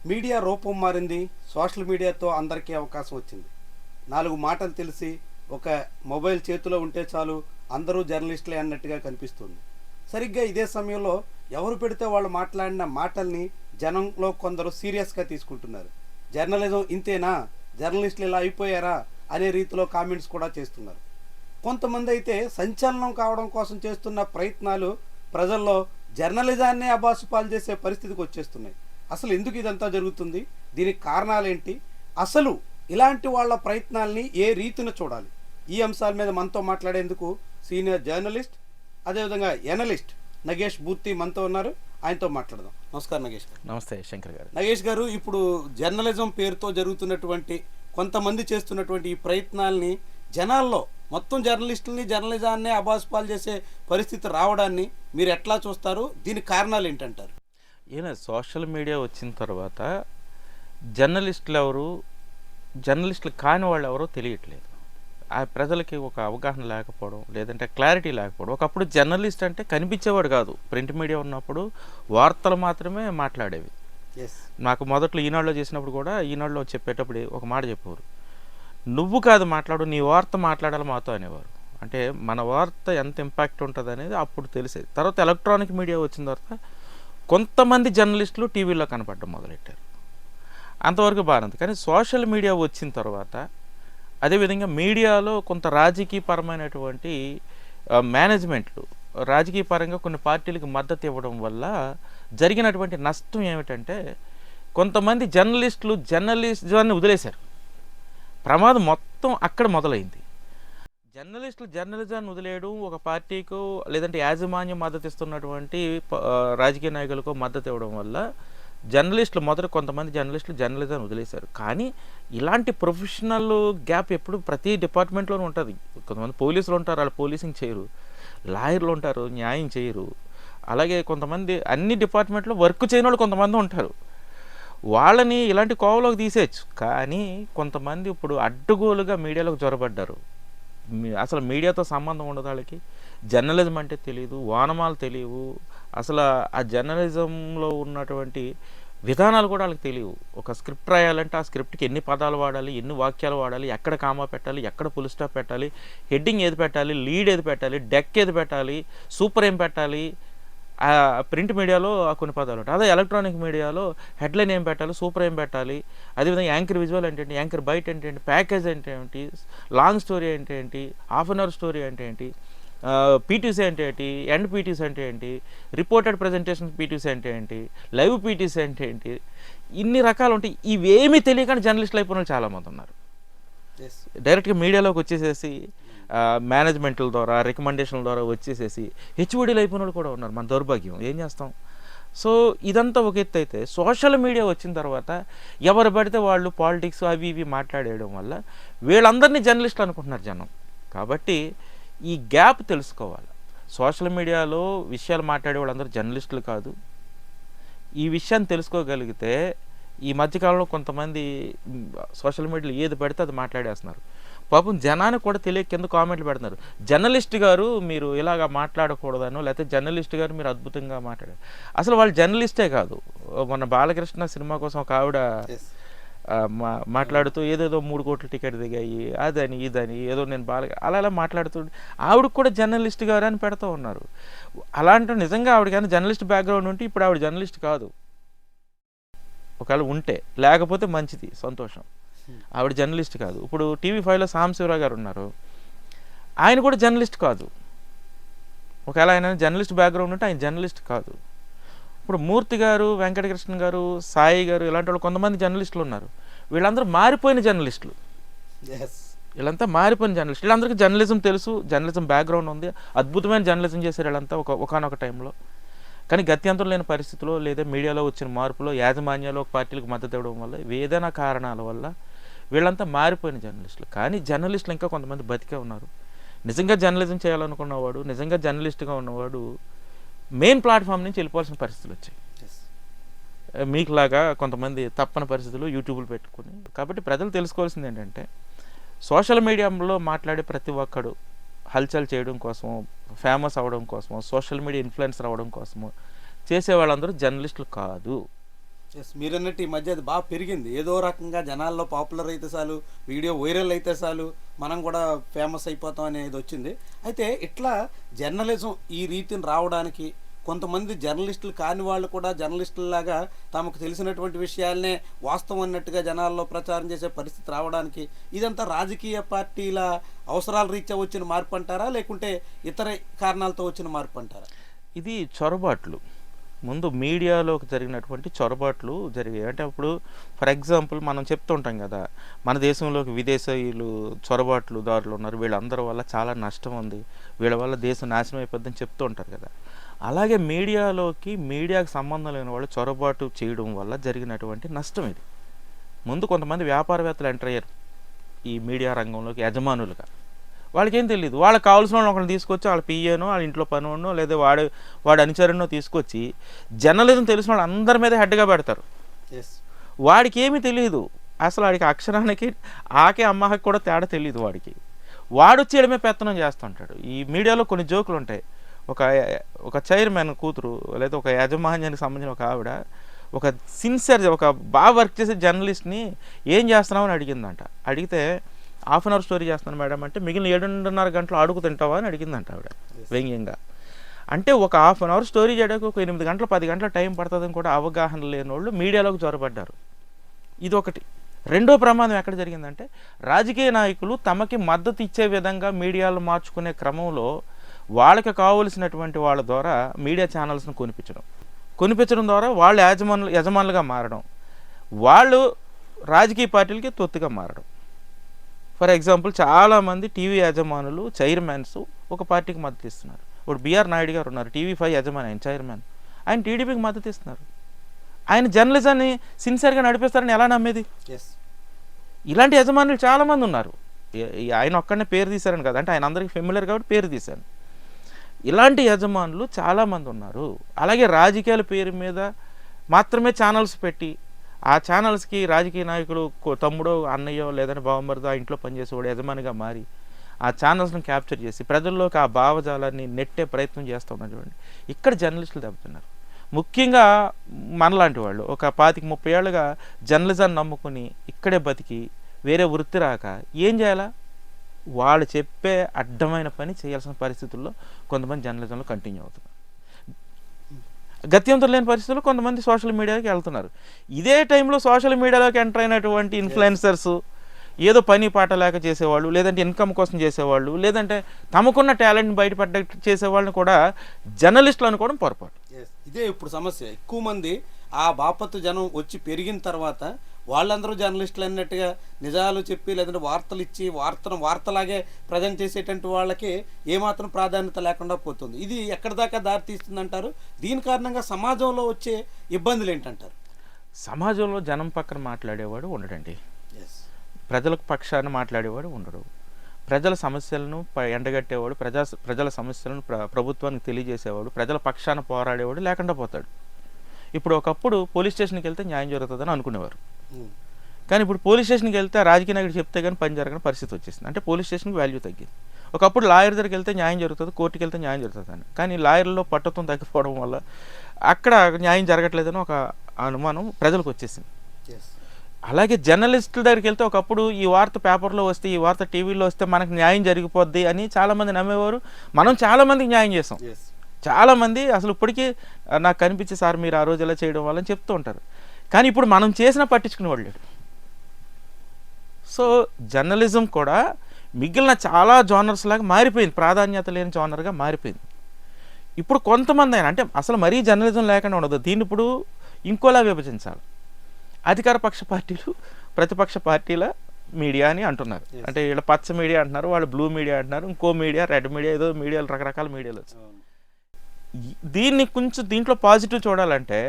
Media రూపం మారింది. Social మీడియాతో అందరికీ అవకాశం వచ్చింది. 4 మాటలు తెలిసి ఒక మొబైల్ చేతిలో ఉంటే చాలు అందరూ జర్నలిస్టులే అన్నట్టుగా కనిపిస్తుంది. సరిగ్గా ఇదే సమయంలో ఎవరు పెడితే వాళ్ళు మాట్లాడిన మాటల్ని జనంలో కొందరు సీరియస్గా తీసుకుంటున్నారు. జర్నలిజం ఇంతేనా, జర్నలిస్టులు ఇలా అయిపోయారా అనే రీతిలో కామెంట్స్ కూడా చేస్తున్నారు. కొంతమంది అయితే సంచలనం కావడం కోసం చేస్తున్న ప్రయత్నాలు ప్రజల్లో జర్నలిజాన్నే అబాసుపాలు చేసే పరిస్థితికి వచ్చేస్తున్నాయి. అసలు ఎందుకు ఇదంతా జరుగుతుంది, దీనికి కారణాలేంటి, అసలు ఇలాంటి వాళ్ళ ప్రయత్నాల్ని ఏ రీతిన చూడాలి, ఈ అంశాల మీద మనతో మాట్లాడేందుకు సీనియర్ జర్నలిస్ట్ అదేవిధంగా ఎనలిస్ట్ నగేష్ బూర్తి మనతో ఉన్నారు. ఆయనతో మాట్లాడదాం. నమస్కారం నగేష్ గారు. నమస్తే శంకర్ గారు. నగేష్ గారు, ఇప్పుడు జర్నలిజం పేరుతో జరుగుతున్నటువంటి కొంతమంది చేస్తున్నటువంటి ఈ ప్రయత్నాల్ని జనాల్లో మొత్తం జర్నలిస్టులని జర్నలిజాన్ని అబాసుపాలు చేసే పరిస్థితి రావడాన్ని మీరు ఎట్లా చూస్తారు, దీనికి కారణాలు ఏంటంటారు? ఈయన సోషల్ మీడియా వచ్చిన తర్వాత జర్నలిస్టులు కాని వాళ్ళు ఎవరో తెలియట్లేదు. ఆ ప్రజలకి ఒక అవగాహన లేకపోవడం, లేదంటే క్లారిటీ లేకపోవడం. ఒకప్పుడు జర్నలిస్ట్ అంటే కనిపించేవాడు కాదు. ప్రింట్ మీడియా ఉన్నప్పుడు వార్తలు మాత్రమే మాట్లాడేవి. నాకు మొదట్లో ఈనాడులో చేసినప్పుడు కూడా ఈనాడులో చెప్పేటప్పుడు ఒక మాట చెప్పేవారు, నువ్వు కాదు మాట్లాడు, నీ వార్త మాట్లాడాలి మాతో అనేవారు. అంటే మన వార్త ఎంత ఇంపాక్ట్ ఉంటుంది అనేది అప్పుడు తెలిసేది. తర్వాత ఎలక్ట్రానిక్ మీడియా వచ్చిన తర్వాత కొంతమంది జర్నలిస్టులు టీవీలో కనపడడం మొదలెట్టారు. అంతవరకు బాగుంది. కానీ సోషల్ మీడియా వచ్చిన తర్వాత అదేవిధంగా మీడియాలో కొంత రాజకీయపరమైనటువంటి మేనేజ్మెంట్లు రాజకీయపరంగా కొన్ని పార్టీలకు మద్దతు ఇవ్వడం వల్ల జరిగినటువంటి నష్టం ఏమిటంటే కొంతమంది జర్నలిజాన్ని వదిలేశారు. ప్రమాదం మొత్తం అక్కడ మొదలైంది. జర్నలిజాన్ని వదిలేయడం ఒక పార్టీకు లేదంటే యాజమాన్యం మద్దతు ఇస్తున్నటువంటి రాజకీయ నాయకులకు మద్దతు ఇవ్వడం వల్ల కొంతమంది జర్నలిజాన్ని వదిలేశారు. కానీ ఇలాంటి ప్రొఫెషనల్ గ్యాప్ ఎప్పుడు ప్రతి డిపార్ట్మెంట్లోనూ ఉంటుంది. కొంతమంది పోలీసులు ఉంటారు, వాళ్ళు పోలీసింగ్ చేయరు. లాయర్లు ఉంటారు, న్యాయం చేయరు. అలాగే కొంతమంది అన్ని డిపార్ట్మెంట్లో వర్క్ చేయని వాళ్ళు కొంతమంది ఉంటారు. వాళ్ళని ఇలాంటి కోవలోకి తీసేయచ్చు. కానీ కొంతమంది ఇప్పుడు అడ్డగోలుగా మీడియాలోకి జొరబడ్డారు. అసలు మీడియాతో సంబంధం ఉండదు వాళ్ళకి. జర్నలిజం అంటే తెలియదు, వానమాలు తెలియవు. అసలు ఆ జర్నలిజంలో ఉన్నటువంటి విధానాలు కూడా వాళ్ళకి తెలియవు. ఒక స్క్రిప్ట్ రాయాలంటే ఆ స్క్రిప్ట్కి ఎన్ని పదాలు వాడాలి, ఎన్ని వాక్యాలు వాడాలి, ఎక్కడ కామా పెట్టాలి, ఎక్కడ ఫుల్ స్టాప్ పెట్టాలి, హెడ్డింగ్ ఏది పెట్టాలి, లీడ్ ఏది పెట్టాలి, డెక్ ఏది పెట్టాలి, సూపర్ ఏం పెట్టాలి. ప్రింట్ మీడియాలో కొన్ని పదాలు ఉంటాయి. అదే ఎలక్ట్రానిక్ మీడియాలో హెడ్లైన్ ఏం పెట్టాలి, సూపర్ ఏం పెట్టాలి, అదేవిధంగా యాంకర్ విజువల్ అంటే ఏంటి, యాంకర్ బైట్ అంటే ఏంటి, ప్యాకేజ్ అంటే ఏంటి, లాంగ్ స్టోరీ అంటే ఏంటి, హాఫ్ అన్ అవర్ స్టోరీ అంటే ఏంటి, పీటీసీ అంటే ఏంటి, ఎండ్ పీటీసీ అంటే ఏంటి, రిపోర్టెడ్ ప్రజెంటేషన్ పీటీసీ అంటే ఏంటి, లైవ్ పీటీసీ అంటే ఏంటి, ఇన్ని రకాలు ఉంటాయి. ఇవేమీ తెలియకుండా జర్నలిస్టులు అయిపోయిన చాలామంది ఉన్నారు. డైరెక్ట్గా మీడియాలోకి వచ్చేసేసి మేనేజ్మెంట్ల ద్వారా రికమెండేషన్ల ద్వారా వచ్చేసేసి హెచ్ఓడీలు అయిపోయిన వాళ్ళు కూడా ఉన్నారు. మన దౌర్భాగ్యం, ఏం చేస్తాం. సో ఇదంతా ఒక ఎత్తు అయితే సోషల్ మీడియా వచ్చిన తర్వాత ఎవరు పడితే వాళ్ళు పాలిటిక్స్ అవి ఇవి మాట్లాడేయడం వల్ల వీళ్ళందరినీ జర్నలిస్టులు అనుకుంటున్నారు జనం. కాబట్టి ఈ గ్యాప్ తెలుసుకోవాలి. సోషల్ మీడియాలో విషయాలు మాట్లాడే వాళ్ళందరూ జర్నలిస్టులు కాదు. ఈ విషయాన్ని తెలుసుకోగలిగితే ఈ మధ్యకాలంలో కొంతమంది సోషల్ మీడియాలో ఏది పడితే అది మాట్లాడేస్తున్నారు. పాపం జనానికి కూడా తెలియక కింద కామెంట్లు పెడుతున్నారు, జర్నలిస్ట్ గారు మీరు ఇలాగా మాట్లాడకూడదనో, లేకపోతే జర్నలిస్ట్ గారు మీరు అద్భుతంగా మాట్లాడారు. అసలు వాళ్ళు జర్నలిస్టే కాదు. మన బాలకృష్ణ సినిమా కోసం ఒక ఆవిడ మాట్లాడుతూ ఏదేదో 3 కోట్ల టికెట్ దిగాయి, అదని ఇదని ఏదో నేను అలా మాట్లాడుతూ ఆవిడకు కూడా జర్నలిస్ట్ గారు అని పెడుతూ ఉన్నారు. అలాంటి నిజంగా ఆవిడ కానీ జర్నలిస్ట్ బ్యాక్గ్రౌండ్ ఉంటే ఇప్పుడు ఆవిడ జర్నలిస్ట్ కాదు. ఒకవేళ ఉంటే, లేకపోతే మంచిది, సంతోషం. ఆవిడ జర్నలిస్ట్ కాదు. ఇప్పుడు టీవీ5లో సాంబశివరావు గారు ఉన్నారు, ఆయన కూడా జర్నలిస్ట్ కాదు. ఒకవేళ ఆయన జర్నలిస్ట్ బ్యాక్గ్రౌండ్ ఉంటే ఆయన జర్నలిస్ట్ కాదు. ఇప్పుడు మూర్తి గారు, వెంకటకృష్ణ గారు, సాయి గారు ఇలాంటి వాళ్ళు కొంతమంది జర్నలిస్టులు ఉన్నారు. వీళ్ళందరూ మారిపోయిన జర్నలిస్టులు. వీళ్ళంతా మారిపోయిన జర్నలిస్టులు. వీళ్ళందరికీ జర్నలిజం తెలుసు, జర్నలిజం బ్యాక్గ్రౌండ్ ఉంది, అద్భుతమైన జర్నలిజం చేశారు వీళ్ళంతా ఒకనొక టైంలో. కానీ గత్యంతరం లేని పరిస్థితిలో లేదా మీడియాలో వచ్చిన మార్పులో యాజమాన్యాలు ఒక పార్టీలకు మద్దతు ఇవ్వడం వల్ల ఏదైనా కారణాల వల్ల వీళ్ళంతా మారిపోయిన జర్నలిస్టులు. కానీ జర్నలిస్టులు ఇంకా కొంతమంది బతికే ఉన్నారు. నిజంగా జర్నలిజం చేయాలనుకున్నవాడు, నిజంగా జర్నలిస్ట్గా ఉన్నవాడు మెయిన్ ప్లాట్ఫామ్ నుంచి వెళ్ళిపోవాల్సిన పరిస్థితులు వచ్చాయి. మీకులాగా కొంతమంది తప్పని పరిస్థితులు యూట్యూబ్లు పెట్టుకుని. కాబట్టి ప్రజలు తెలుసుకోవాల్సింది ఏంటంటే సోషల్ మీడియాలో మాట్లాడే ప్రతి ఒక్కడు హల్చల్ చేయడం కోసమో, ఫేమస్ అవ్వడం కోసమో, సోషల్ మీడియా ఇన్ఫ్లుయెన్సర్ అవ్వడం కోసమో చేసే వాళ్ళందరూ జర్నలిస్టులు కాదు. ఎస్, మీరన్నట్టు ఈ మధ్య అది బాగా పెరిగింది. ఏదో రకంగా జనాల్లో పాపులర్ అయితే చాలు, వీడియో వైరల్ అయితే చాలు, మనం కూడా ఫేమస్ అయిపోతాం అనేది వచ్చింది. అయితే ఇట్లా జర్నలిజం ఈ రీతిని రావడానికి కొంతమంది జర్నలిస్టులు కాని వాళ్ళు కూడా జర్నలిస్టులలాగా తమకు తెలిసినటువంటి విషయాలనే వాస్తవం అన్నట్టుగా జనాల్లో ప్రచారం చేసే పరిస్థితి రావడానికి ఇదంతా రాజకీయ పార్టీల అవసరాల రీత్యా వచ్చిన మార్పు అంటారా, లేకుంటే ఇతర కారణాలతో వచ్చిన మార్పు అంటారా? ఇది చొరబాట్లు. ముందు మీడియాలోకి జరిగినటువంటి చొరబాట్లు జరిగాయి. అంటే అప్పుడు ఫర్ ఎగ్జాంపుల్ మనం చెప్తుంటాం కదా, మన దేశంలోకి విదేశీయులు చొరబాట్లుదారులు ఉన్నారు, వీళ్ళందరి వల్ల చాలా నష్టం ఉంది, వీళ్ళ వల్ల దేశం నాశనం అయిపోద్దని చెప్తూ ఉంటారు కదా. అలాగే మీడియాకి సంబంధం లేని వాళ్ళు చొరబాటు చేయడం వల్ల జరిగినటువంటి నష్టం ఇది. ముందు కొంతమంది వ్యాపారవేత్తలు ఎంటర్ అయ్యారు ఈ మీడియా రంగంలోకి యజమానులుగా. వాళ్ళకేం తెలియదు, వాళ్ళకి కావాల్సిన వాళ్ళు ఒకరిని తీసుకొచ్చి వాళ్ళ పిఏనో వాళ్ళ ఇంట్లో పనివాడినో లేదా వాడి అనుచరునో తీసుకొచ్చి జర్నలిజం తెలిసిన వాళ్ళు అందరి మీద హెడ్గా పెడతారు. వాడికి ఏమీ తెలియదు అసలు, వాడికి అక్షరానికి ఆకే అమ్మకి కూడా తేడా తెలియదు వాడికి. వాడు చేయడమే పెత్తనం చేస్తుంటాడు. ఈ మీడియాలో కొన్ని జోకులు ఉంటాయి. ఒక చైర్మన్ కూతురు లేదా ఒక యాజమాన్యానికి సంబంధించిన ఒక ఆవిడ ఒక సిన్సియర్ ఒక బాగా వర్క్ చేసే జర్నలిస్ట్ని ఏం చేస్తున్నావు అని అడిగిందంట. అడిగితే 1/2 అవర్ స్టోరీ చేస్తున్నాను మేడం అంటే, మిగిలిన 7.5 గంటలు అడుగు తింటావా అని అడిగిందంట ఆవిడ వ్యంగ్యంగా. అంటే ఒక 1/2 అవర్ స్టోరీ చేయడానికి ఒక 8 గంటలు 10 గంటల టైం పడుతుందని కూడా అవగాహన లేని వాళ్ళు మీడియాలోకి చొరబడ్డారు. ఇది ఒకటి. రెండో ప్రమాదం ఎక్కడ జరిగిందంటే, రాజకీయ నాయకులు తమకి మద్దతు ఇచ్చే విధంగా మీడియాలు మార్చుకునే క్రమంలో వాళ్ళకి కావలసినటువంటి వాళ్ళ ద్వారా మీడియా ఛానల్స్ను కొనిపించడం ద్వారా వాళ్ళు యజమానులుగా మారడం, వాళ్ళు రాజకీయ పార్టీలకి తొత్తుగా మారడం. ఫర్ ఎగ్జాంపుల్ చాలామంది టీవీ యజమానులు చైర్మన్స్ ఒక పార్టీకి మద్దతు ఇస్తున్నారు. ఇప్పుడు బిఆర్ నాయుడు గారు ఉన్నారు, TV5 యజమాని, ఆయన చైర్మన్, ఆయన టీడీపీకి మద్దతు ఇస్తున్నారు. ఆయన జర్నలిజాన్ని సిన్సియర్గా నడిపిస్తారని ఎలా నమ్మేది? ఇలాంటి యజమానులు చాలామంది ఉన్నారు. ఆయన ఒక్కడనే పేరు తీశారని కదా, అంటే ఆయన అందరికీ ఫెమిలియర్ కాబట్టి పేరు తీశాను. ఇలాంటి యజమానులు చాలామంది ఉన్నారు. అలాగే రాజకీయాల పేరు మీద మాత్రమే ఛానల్స్ పెట్టి ఆ ఛానల్స్కి రాజకీయ నాయకులు తమ్ముడో అన్నయ్యో లేదంటే బావమరిదో ఆ ఇంట్లో పనిచేసేవాడు యజమానిగా మారి ఆ ఛానల్స్ని క్యాప్చర్ చేసి ప్రజల్లోకి ఆ భావజాలాన్ని నెట్టే ప్రయత్నం చేస్తూ ఉన్నారు. చూడండి, ఇక్కడ జర్నలిస్టులు దెబ్బతున్నారు. ముఖ్యంగా మనలాంటి వాళ్ళు ఒక 25-30 ఏళ్ళుగా జర్నలిజాన్ని నమ్ముకుని ఇక్కడే బతికి వేరే వృత్తి రాక ఏం చేయాలా, వాళ్ళు చెప్పే అడ్డమైన పని చేయాల్సిన పరిస్థితుల్లో కొంతమంది జర్నలిజంలో కంటిన్యూ అవుతున్నారు. గత్యంతరం లేని పరిస్థితుల్లో కొంతమంది సోషల్ మీడియాకి వెళ్తున్నారు. ఇదే టైంలో సోషల్ మీడియాలోకి ఎంటర్ అయినటువంటి ఇన్ఫ్లుయెన్సర్స్ ఏదో పని పాట లేక చేసేవాళ్ళు, లేదంటే ఇన్కమ్ కోసం చేసేవాళ్ళు, లేదంటే తమకున్న టాలెంట్ని బయటపడ్డ చేసేవాళ్ళని కూడా జర్నలిస్టులు అనుకోవడం పొరపాటు. ఇదే ఇప్పుడు సమస్య. ఎక్కువ మంది ఆ బాపత్తు జనం వచ్చి పెరిగిన తర్వాత వాళ్ళందరూ జర్నలిస్టులు అన్నట్టుగా నిజాలు చెప్పి లేదంటే వార్తలు ఇచ్చి వార్తలాగే ప్రజెంట్ చేసేటువంటి వాళ్ళకి ఏమాత్రం ప్రాధాన్యత లేకుండా పోతుంది. ఇది ఎక్కడి దాకా దారి తీస్తుందంటారు? దీని కారణంగా సమాజంలో వచ్చే ఇబ్బందులు ఏంటంటారు? సమాజంలో జనం పక్కన మాట్లాడేవాడు ఉండడండి, ప్రజలకు పక్షాన మాట్లాడేవాడు ఉండడు, ప్రజల సమస్యలను ఎండగట్టేవాడు, ప్రజల సమస్యలను ప్రభుత్వానికి తెలియజేసేవాడు, ప్రజల పక్షాన పోరాడేవాడు లేకుండా పోతాడు. ఇప్పుడు ఒకప్పుడు పోలీస్ స్టేషన్కి వెళ్తే న్యాయం జరుగుతుందని అనుకునేవారు, కానీ ఇప్పుడు పోలీస్ స్టేషన్కి వెళ్తే రాజకీయ నాయకుడు చెప్తే కానీ పని జరగని పరిస్థితి వచ్చేసింది. అంటే పోలీస్ స్టేషన్కి వాల్యూ తగ్గింది. ఒకప్పుడు లాయర్ దగ్గరికి వెళ్తే న్యాయం జరుగుతుంది, కోర్టుకి వెళ్తే న్యాయం జరుగుతుంది అని, కానీ లాయర్లో పట్టుత్వం తగ్గిపోవడం వల్ల అక్కడ న్యాయం జరగట్లేదని ఒక అనుమానం ప్రజలకు వచ్చేసింది. అలాగే జర్నలిస్టుల దగ్గరికి వెళ్తే ఒకప్పుడు ఈ వార్త పేపర్లో వస్తే, ఈ వార్త టీవీలో వస్తే మనకు న్యాయం జరిగిపోద్ది అని చాలామంది నమ్మేవారు. మనం చాలామందికి న్యాయం చేసాం. చాలామంది అసలు ఇప్పటికీ నాకు కనిపించే సార్ మీరు ఆ రోజు ఎలా చేయడం వాళ్ళని చెప్తూ ఉంటారు, కానీ ఇప్పుడు మనం చేసినా పట్టించుకునే వాళ్ళు లేడు. సో జర్నలిజం కూడా మిగిలిన చాలా జోనర్స్ లాగా మారిపోయింది, ప్రాధాన్యత లేని జోనర్గా మారిపోయింది. ఇప్పుడు కొంతమంది అయినా అంటే అసలు మరీ జర్నలిజం లేకుండా ఉండదు, దీన్ని ఇప్పుడు ఇంకోలా విభజించాలి. అధికార పక్ష పార్టీలు ప్రతిపక్ష పార్టీల మీడియా అని అంటున్నారు. అంటే వీళ్ళ పచ్చ మీడియా అంటున్నారు, వాళ్ళు బ్లూ మీడియా అంటున్నారు, ఇంకో మీడియా రెడ్ మీడియా, ఏదో మీడియాలు రకరకాల మీడియాలు వచ్చాయి. దీన్ని కొంచెం దీంట్లో పాజిటివ్ చూడాలంటే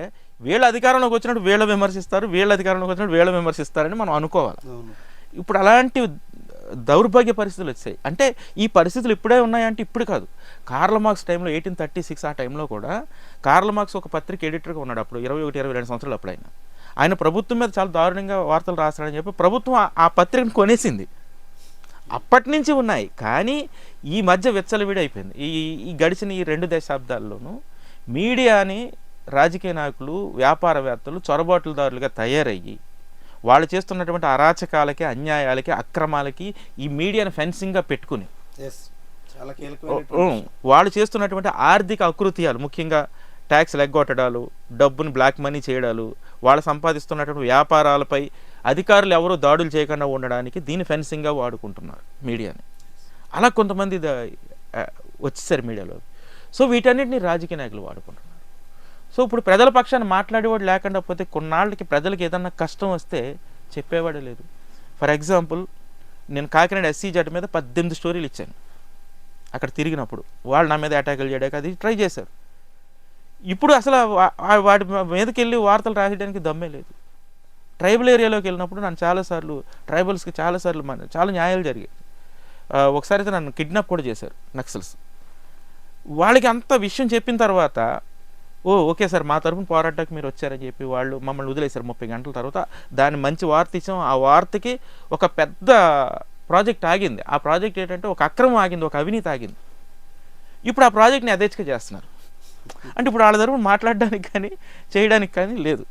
వీళ్ళ అధికారంలోకి వచ్చినట్టు వీళ్ళ విమర్శిస్తారు, వీళ్ళ అధికారంలోకి వచ్చినట్టు వీళ్ళ విమర్శిస్తారని మనం అనుకోవాలి. ఇప్పుడు అలాంటి దౌర్భాగ్య పరిస్థితులు వచ్చాయి. అంటే ఈ పరిస్థితులు ఇప్పుడే ఉన్నాయంటే ఇప్పుడు కాదు, కార్ల్ మార్క్స్ టైంలో 1836 ఆ టైంలో కూడా కార్ల్ మార్క్స్ ఒక పత్రిక ఎడిటర్గా ఉన్నాడు. అప్పుడు 21-22 సంవత్సరాలు అప్పుడు ఆయన ప్రభుత్వం మీద చాలా దారుణంగా వార్తలు రాస్తాడని చెప్పి ప్రభుత్వం ఆ పత్రికను కొనేసింది. అప్పటి నుంచి ఉన్నాయి, కానీ ఈ మధ్య విచ్చలవిడి అయిపోయింది. ఈ గడిచిన ఈ 2 దశాబ్దాల్లోనూ మీడియాని రాజకీయ నాయకులు వ్యాపారవేత్తలు చొరబాట్లదారులుగా తయారయ్యి వాళ్ళు చేస్తున్నటువంటి అరాచకాలకి అన్యాయాలకి అక్రమాలకి ఈ మీడియాను ఫెన్సింగ్గా పెట్టుకుని చాలా కీలకమైన వాళ్ళు చేస్తున్నటువంటి ఆర్థిక అకృత్యాలు, ముఖ్యంగా ట్యాక్స్లు ఎగ్గొట్టడాలు, డబ్బుని బ్లాక్ మనీ చేయడాలు, వాళ్ళు సంపాదిస్తున్నటువంటి వ్యాపారాలపై అధికారులు ఎవరూ దాడులు చేయకుండా ఉండడానికి దీన్ని ఫెన్సింగ్గా వాడుకుంటున్నారు మీడియాని. అలా కొంతమంది వచ్చేసారు మీడియాలో. సో వీటన్నిటిని రాజకీయ నాయకులు వాడుకుంటున్నారు. సో ఇప్పుడు ప్రజల పక్షాన్ని మాట్లాడేవాడు లేకుండా పోతే కొన్నాళ్ళకి ప్రజలకు ఏదన్నా కష్టం వస్తే చెప్పేవాడే లేదు. ఫర్ ఎగ్జాంపుల్, నేను కాకినాడ ఎస్సీ జట్ మీద 18 స్టోరీలు ఇచ్చాను. అక్కడ తిరిగినప్పుడు వాళ్ళు నా మీద అటాకులు చేయడానికి అది ట్రై చేశారు. ఇప్పుడు అసలు వాటి మీదకి వెళ్ళి వార్తలు రాసేయడానికి దమ్మే లేదు. ట్రైబల్ ఏరియాలోకి వెళ్ళినప్పుడు నన్ను చాలాసార్లు ట్రైబల్స్కి చాలా న్యాయాలు జరిగాయి. ఒకసారి అయితే నన్ను కిడ్నాప్ కూడా చేశారు నక్సల్స్. వాళ్ళకి అంత విషయం చెప్పిన తర్వాత ఓకే సార్, మా తరఫున పోరాటానికి మీరు వచ్చారని చెప్పి వాళ్ళు మమ్మల్ని వదిలేశారు. 30 గంటల తర్వాత దాన్ని మంచి వార్త ఇచ్చాం. ఆ వార్తకి ఒక పెద్ద ప్రాజెక్ట్ ఆగింది. ఆ ప్రాజెక్ట్ ఏంటంటే ఒక అక్రమం ఆగింది, ఒక అవినీతి ఆగింది. ఇప్పుడు ఆ ప్రాజెక్ట్ని యథేచ్ఛగా చేస్తున్నారు. అంటే ఇప్పుడు వాళ్ళ తరఫున మాట్లాడడానికి కానీ చేయడానికి కానీ లేదు.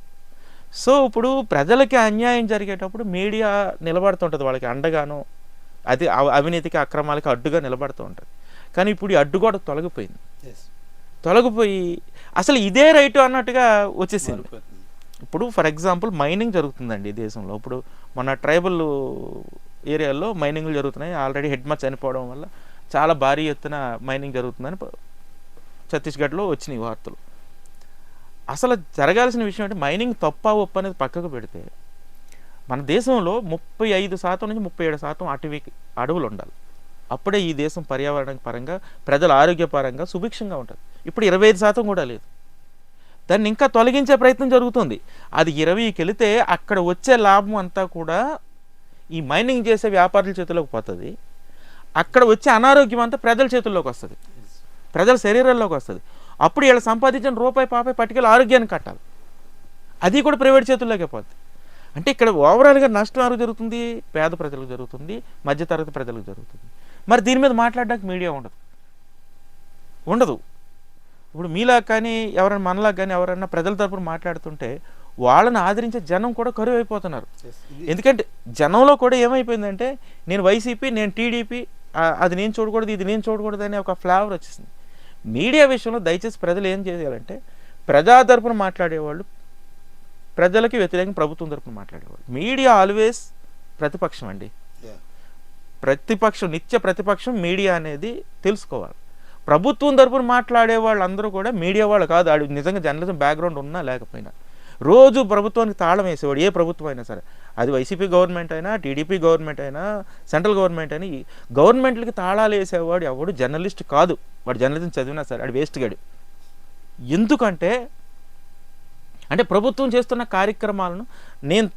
సో ఇప్పుడు ప్రజలకి అన్యాయం జరిగేటప్పుడు మీడియా నిలబడుతుంటుంది వాళ్ళకి అండగానో, అది అవినీతికి అక్రమాలకి అడ్డుగా నిలబడుతూ ఉంటుంది. కానీ ఇప్పుడు ఈ అడ్డు కూడా తొలగిపోయి అసలు ఇదే రైటు అన్నట్టుగా వచ్చేసింది. ఇప్పుడు ఫర్ ఎగ్జాంపుల్ మైనింగ్ జరుగుతుందండి దేశంలో. ఇప్పుడు మన ట్రైబల్ ఏరియాల్లో మైనింగ్లు జరుగుతున్నాయి. ఆల్రెడీ హెడ్ మార్చ్ చనిపోవడం వల్ల చాలా భారీ ఎత్తున మైనింగ్ జరుగుతుందని ఛత్తీస్గఢ్లో వచ్చినాయి వార్తలు. అసలు జరగాల్సిన విషయం అంటే మైనింగ్ తప్ప ఒప్పు అనేది పక్కకు పెడితే మన దేశంలో 35% నుంచి 37% అడవులు ఉండాలి. అప్పుడే ఈ దేశం పర్యావరణ పరంగా, ప్రజల ఆరోగ్యపరంగా సుభిక్షంగా ఉంటుంది. ఇప్పుడు 25% కూడా లేదు. దాన్ని ఇంకా తొలగించే ప్రయత్నం జరుగుతుంది. అది 20కి వెళితే అక్కడ వచ్చే లాభం అంతా కూడా ఈ మైనింగ్ చేసే వ్యాపారుల చేతుల్లోకి పోతుంది. అక్కడ వచ్చే అనారోగ్యం అంతా ప్రజల చేతుల్లోకి వస్తుంది, ప్రజల శరీరాల్లోకి వస్తుంది. అప్పుడు వీళ్ళు సంపాదించిన రూపాయి పట్టుకెళ్ళి ఆరోగ్యాన్ని కట్టాలి. అది కూడా ప్రైవేట్ చేతుల్లోకి పోతుంది. అంటే ఇక్కడ ఓవరాల్గా నష్టం ఎవరికి జరుగుతుంది? పేద ప్రజలకు జరుగుతుంది, మధ్యతరగతి ప్రజలకు జరుగుతుంది. మరి దీని మీద మాట్లాడడానికి మీడియా ఉండదు. ఇప్పుడు మీలా కానీ ఎవరైనా మనలా కానీ ఎవరైనా ప్రజల తరపున మాట్లాడుతుంటే వాళ్ళని ఆదరించే జనం కూడా కరువు అయిపోతున్నారు. ఎందుకంటే జనంలో కూడా ఏమైపోయిందంటే నేను వైసీపీ, నేను టీడీపీ, అది నేను చూడకూడదు, ఇది నేను చూడకూడదు అనే ఒక ఫ్లేవర్ వచ్చేసింది. మీడియా విషయంలో దయచేసి ప్రజలు ఏం చేయాలంటే ప్రజా తరపున మాట్లాడేవాళ్ళు, ప్రజలకి వ్యతిరేకంగా ప్రభుత్వం తరపున మాట్లాడేవాళ్ళు. మీడియా ఆల్వేస్ ప్రతిపక్షం అండి. నిత్య ప్రతిపక్షం మీడియా అనేది తెలుసుకోవాలి. ప్రభుత్వం తరపున మాట్లాడే వాళ్ళందరూ కూడా మీడియా వాళ్ళు కాదు. ఆడు నిజంగా జర్నలిజం బ్యాక్గ్రౌండ్ ఉన్నా లేకపోయినా రోజు ప్రభుత్వానికి తాళం వేసేవాడు, ఏ ప్రభుత్వం అయినా సరే. అది వైసీపీ గవర్నమెంట్ అయినా, టీడీపీ గవర్నమెంట్ అయినా, సెంట్రల్ గవర్నమెంట్ అయినా, ఈ గవర్నమెంట్లకి తాళాలు వేసేవాడు ఎవడు జర్నలిస్ట్ కాదు. వాడు జర్నలిజం చదివినా సరే అది వేస్ట్ గాడు. ఎందుకంటే ప్రభుత్వం చేస్తున్న కార్యక్రమాలను నేను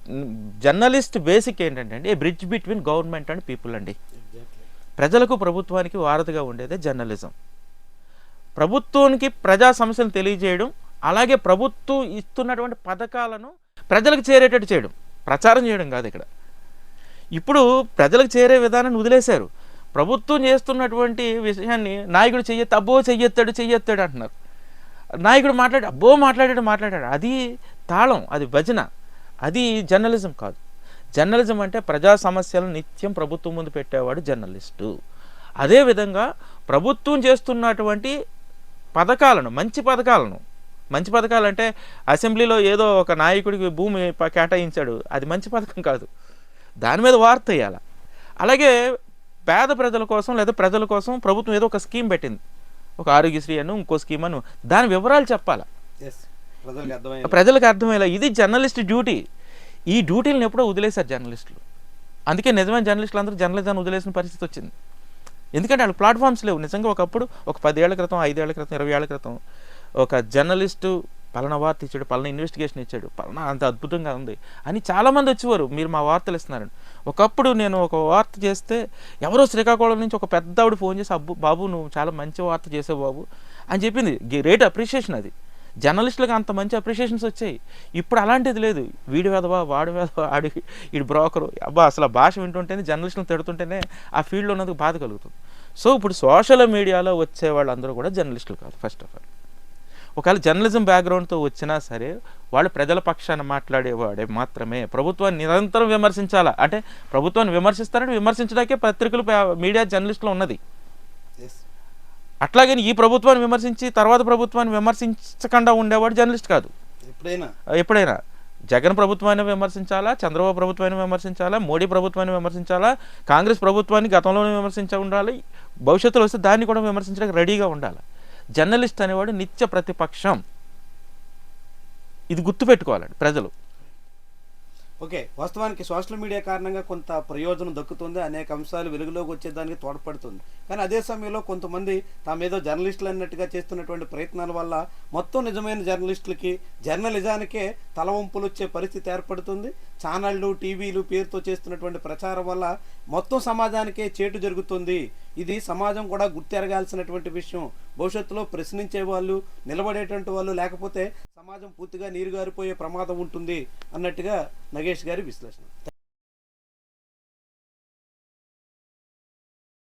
జర్నలిస్ట్ బేసిక్ ఏంటంటే a bridge between government and people అండి. ప్రజలకు ప్రభుత్వానికి వారధిగా ఉండేదే జర్నలిజం. ప్రభుత్వానికి ప్రజా సమస్యలను తెలియజేయడం, అలాగే ప్రభుత్వం ఇస్తున్నటువంటి పథకాలను ప్రజలకు చేరేటట్టు చేయడం, ప్రచారం చేయడం కాదు ఇక్కడ. ఇప్పుడు ప్రజలకు చేరే విధానాన్ని వదిలేశారు. ప్రభుత్వం చేస్తున్నటువంటి విషయాన్ని నాయకుడు చెయ్యెత్తాడు అంటున్నారు. నాయకుడు మాట్లాడాడు. అది తాళం, అది భజన, అది జర్నలిజం కాదు. జర్నలిజం అంటే ప్రజా సమస్యలను నిత్యం ప్రభుత్వం ముందు పెట్టేవాడు జర్నలిస్టు. అదేవిధంగా ప్రభుత్వం చేస్తున్నటువంటి పథకాలను, మంచి పథకాలు అంటే అసెంబ్లీలో ఏదో ఒక నాయకుడికి భూమి కేటాయించాడు, అది మంచి పథకం కాదు. దాని మీద వార్త వేయాలి. అలాగే పేద ప్రజల కోసం లేదా ప్రజల కోసం ప్రభుత్వం ఏదో ఒక స్కీమ్ పెట్టింది, ఒక ఆరోగ్యశ్రీ అను ఇంకో స్కీమ్ అను, దాని వివరాలు చెప్పాలి, ప్రజలకు అర్థమయ్యేలా. ఇది జర్నలిస్ట్ డ్యూటీ. ఈ డ్యూటీలను ఎప్పుడో వదిలేశారు జర్నలిస్టులు. అందుకే నిజమైన జర్నలిస్టులు అందరూ జర్నలిజాన్ని వదిలేసిన పరిస్థితి వచ్చింది. ఎందుకంటే వాళ్ళకి ప్లాట్ఫామ్స్ లేవు. నిజంగా ఒకప్పుడు ఒక 10 ఏళ్ల క్రితం, 5 ఏళ్ల క్రితం, 20 ఏళ్ల క్రితం ఒక జర్నలిస్టు పలానా వార్త ఇచ్చాడు, పలానా ఇన్వెస్టిగేషన్ ఇచ్చాడు, పలానా అంత అద్భుతంగా ఉంది అని చాలామంది వచ్చేవారు. మీరు మా వార్తలు ఇస్తున్నారని. ఒకప్పుడు నేను ఒక వార్త చేస్తే ఎవరో శ్రీకాకుళం నుంచి ఒక పెద్ద ఆవిడ ఫోన్ చేసి, బాబు నువ్వు చాలా మంచి వార్త చేసావు బాబు అని చెప్పింది. Great appreciation. అది జర్నలిస్టులకు అంత మంచి అప్రిషియేషన్స్ వచ్చాయి. ఇప్పుడు అలాంటిది లేదు. వీడి వేదవా, వాడి వేదవా, వీడి బ్రోకరు, అసలు ఆ భాష వింటుంటేనే, జర్నలిస్టులను తిడుతుంటేనే ఆ ఫీల్డ్లో ఉన్నందుకు బాధ కలుగుతుంది. సో ఇప్పుడు సోషల్ మీడియాలో వచ్చే వాళ్ళందరూ కూడా జర్నలిస్టులు కాదు. ఫస్ట్ ఆఫ్ ఆల్ ఒకవేళ జర్నలిజం బ్యాక్గ్రౌండ్తో వచ్చినా సరే వాళ్ళు ప్రజల పక్షాన మాట్లాడేవాడే మాత్రమే. ప్రభుత్వాన్ని నిరంతరం విమర్శించాలా, అంటే ప్రభుత్వాన్ని విమర్శిస్తారంటే విమర్శించడానికే పత్రికలు, మీడియా, జర్నలిస్టులు ఉన్నది. అట్లాగని ఈ ప్రభుత్వాన్ని విమర్శించి తర్వాత ప్రభుత్వాన్ని విమర్శించకుండా ఉండేవాడు జర్నలిస్ట్ కాదు. ఎప్పుడైనా జగన్ ప్రభుత్వాన్ని విమర్శించాలా, చంద్రబాబు ప్రభుత్వాన్ని విమర్శించాలా, మోడీ ప్రభుత్వాన్ని విమర్శించాలా, కాంగ్రెస్ ప్రభుత్వాన్ని గతంలోనే విమర్శించ ఉండాలి, భవిష్యత్తులో వస్తే దాన్ని కూడా విమర్శించడానికి రెడీగా ఉండాలి. జర్నలిస్ట్ అనేవాడు నిత్య ప్రతిపక్షం. ఇది గుర్తుపెట్టుకోవాలండి ప్రజలు. ఓకే, వాస్తవానికి సోషల్ మీడియా కారణంగా కొంత ప్రయోజనం దక్కుతుంది, అనేక అంశాలు వెలుగులోకి వచ్చేదానికి తోడ్పడుతుంది. కానీ అదే సమయంలో కొంతమంది తామేదో జర్నలిస్టులు అన్నట్టుగా చేస్తున్నటువంటి ప్రయత్నాల వల్ల మొత్తం నిజమైన జర్నలిస్టులకి, జర్నలిజానికే తలవంపులు వచ్చే పరిస్థితి ఏర్పడుతుంది. ఛానళ్ళు, టీవీలు పేరుతో చేస్తున్నటువంటి ప్రచారం వల్ల మొత్తం సమాజానికే చేటు జరుగుతుంది. ఇది సమాజం కూడా గుర్తెరగాల్సినటువంటి విషయం. భవిష్యత్తులో ప్రశ్నించే వాళ్ళు, నిలబడేటువంటి వాళ్ళు లేకపోతే సమాజం పూర్తిగా నీరుగారిపోయే ప్రమాదం ఉంటుంది అన్నట్టుగా నగేష్ గారి విశ్లేషణ.